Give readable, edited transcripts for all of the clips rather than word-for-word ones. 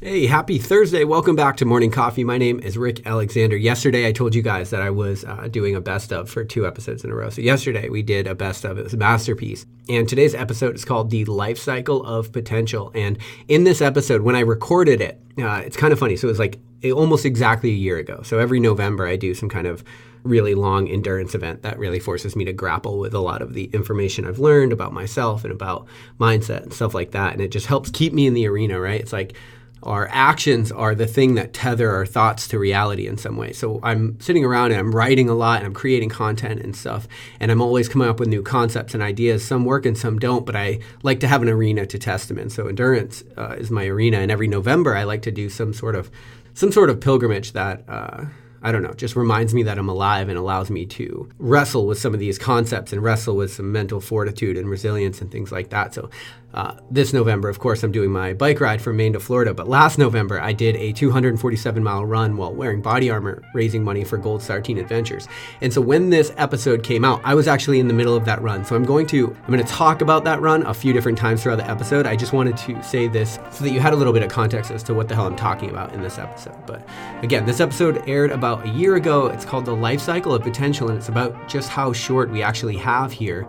Hey, happy Thursday. Welcome back to Morning Coffee. My name is Rick Alexander. Yesterday, I told you guys that I was doing a best of for 2 episodes in a row. So yesterday, we did a best of. It was a masterpiece. And today's episode is called The Lifecycle of Potential. And in this episode, when I recorded it, it's kind of funny. So it was like almost exactly a year ago. So every November, I do some kind of really long endurance event that really forces me to grapple with a lot of the information I've learned about myself and about mindset and stuff like that. And it just helps keep me in the arena, right? It's like our actions are the thing that tether our thoughts to reality in some way. So I'm sitting around and I'm writing a lot and I'm creating content and stuff. And I'm always coming up with new concepts and ideas. Some work and some don't, but I like to have an arena to test them in. So endurance is my arena. And every November, I like to do some sort of pilgrimage that, I don't know, just reminds me that I'm alive and allows me to wrestle with some of these concepts and wrestle with some mental fortitude and resilience and things like that. So this November, of course, I'm doing my bike ride from Maine to Florida. But last November, I did a 247-mile run while wearing body armor, raising money for Gold Star Teen Adventures. And so when this episode came out, I was actually in the middle of that run. So I'm going to talk about that run a few different times throughout the episode. I just wanted to say this so that you had a little bit of context as to what the hell I'm talking about in this episode. But again, this episode aired about a year ago. It's called The Lifecycle of Potential, and it's about just how short we actually have here.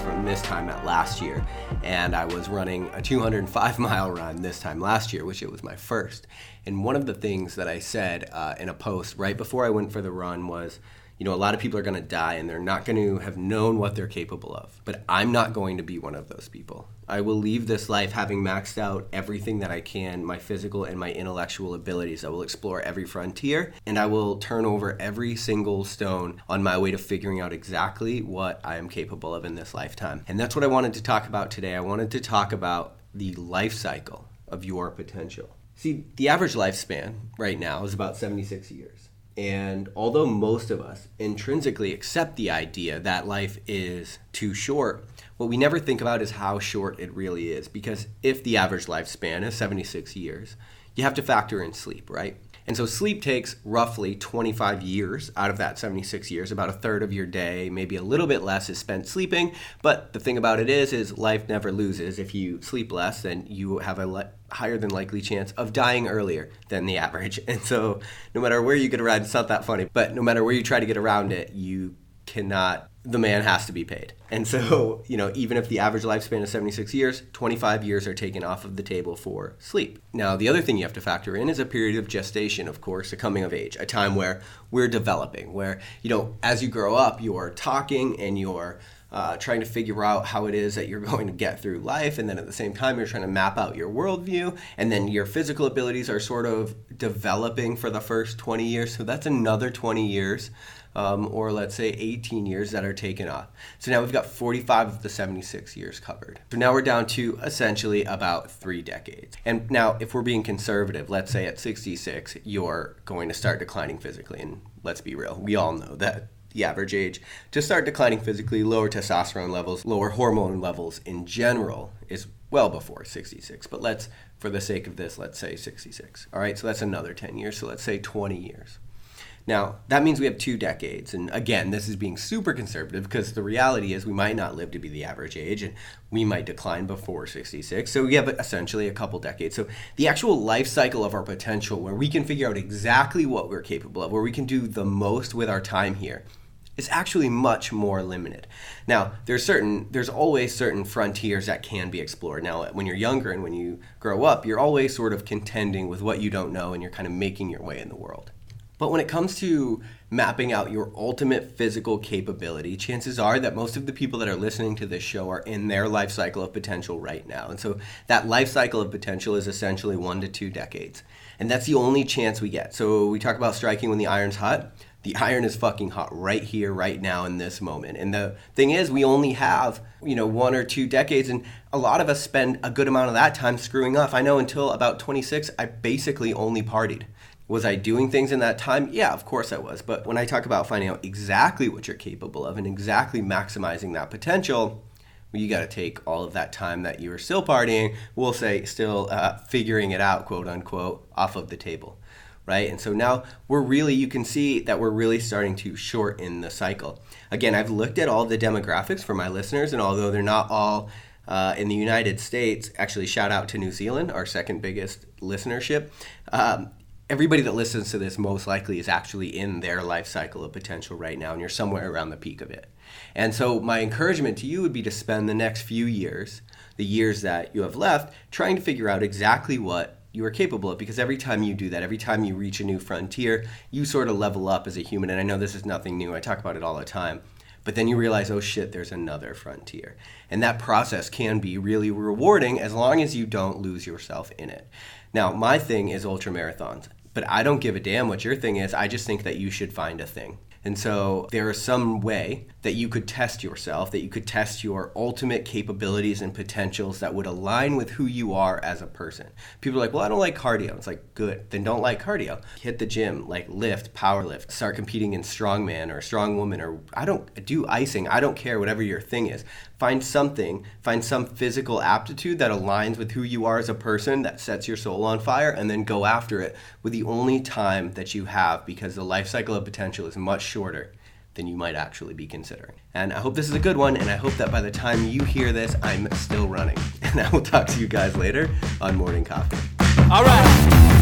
From this time at last year, and I was running a 205-mile run this time last year, which it was my first. And one of the things that I said in a post right before I went for the run was, a lot of people are going to die and they're not going to have known what they're capable of. But I'm not going to be one of those people. I will leave this life having maxed out everything that I can, my physical and my intellectual abilities. I will explore every frontier, and I will turn over every single stone on my way to figuring out exactly what I am capable of in this lifetime. And that's what I wanted to talk about today. I wanted to talk about the life cycle of your potential. See, the average lifespan right now is about 76 years. And although most of us intrinsically accept the idea that life is too short, what we never think about is how short it really is. Because if the average lifespan is 76 years, you have to factor in sleep, right? And so sleep takes roughly 25 years out of that 76 years. About a third of your day, maybe a little bit less, is spent sleeping. But the thing about it is life never loses. If you sleep less, then you have a higher than likely chance of dying earlier than the average. And so no matter where you get around, it's not that funny, but no matter where you try to get around it, the man has to be paid. And so, even if the average lifespan is 76 years, 25 years are taken off of the table for sleep. Now, the other thing you have to factor in is a period of gestation, of course, a coming of age, a time where we're developing, where, as you grow up, you're talking and you're trying to figure out how it is that you're going to get through life. And then at the same time, you're trying to map out your worldview. And then your physical abilities are sort of developing for the first 20 years. So that's another 20 years. Or let's say 18 years that are taken off. So now we've got 45 of the 76 years covered. So now we're down to essentially about 3 decades. And now if we're being conservative, let's say at 66, you're going to start declining physically. And let's be real, we all know that the average age to start declining physically, lower testosterone levels, lower hormone levels in general is well before 66. But for the sake of this, let's say 66. All right, so that's another 10 years. So let's say 20 years. Now, that means we have 2 decades. And again, this is being super conservative because the reality is we might not live to be the average age and we might decline before 66. So we have essentially a couple decades. So the actual life cycle of our potential, where we can figure out exactly what we're capable of, where we can do the most with our time here, is actually much more limited. Now, there's always certain frontiers that can be explored. Now, when you're younger and when you grow up, you're always sort of contending with what you don't know and you're kind of making your way in the world. But when it comes to mapping out your ultimate physical capability, chances are that most of the people that are listening to this show are in their life cycle of potential right now. And so that life cycle of potential is essentially 1 to 2 decades. And that's the only chance we get. So we talk about striking when the iron's hot. The iron is fucking hot right here, right now, in this moment. And the thing is, we only have, 1 or 2 decades, and a lot of us spend a good amount of that time screwing up. I know until about 26, I basically only partied. Was I doing things in that time? Yeah, of course I was. But when I talk about finding out exactly what you're capable of and exactly maximizing that potential, well, you got to take all of that time that you were still partying, we'll say still figuring it out, quote unquote, off of the table, right? And so now you can see that we're really starting to shorten the cycle. Again, I've looked at all the demographics for my listeners, and although they're not all in the United States, actually shout out to New Zealand, our second biggest listenership. Everybody that listens to this most likely is actually in their life cycle of potential right now, and you're somewhere around the peak of it. And so my encouragement to you would be to spend the next few years, the years that you have left, trying to figure out exactly what you are capable of, because every time you do that, every time you reach a new frontier, you sort of level up as a human. And I know this is nothing new. I talk about it all the time. But then you realize, oh shit, there's another frontier. And that process can be really rewarding as long as you don't lose yourself in it. Now, my thing is ultra marathons. But I don't give a damn what your thing is. I just think that you should find a thing. And so there is some way that you could test yourself, that you could test your ultimate capabilities and potentials that would align with who you are as a person. People are like, well, I don't like cardio. It's like, good, then don't like cardio. Hit the gym, like lift, power lift, start competing in strongman or strongwoman, or I don't do icing. I don't care, whatever your thing is. Find some physical aptitude that aligns with who you are as a person, that sets your soul on fire, and then go after it with the only time that you have, because the life cycle of potential is much shorter than you might actually be considering. And I hope this is a good one, and I hope that by the time you hear this, I'm still running. And I will talk to you guys later on Morning Coffee. All right.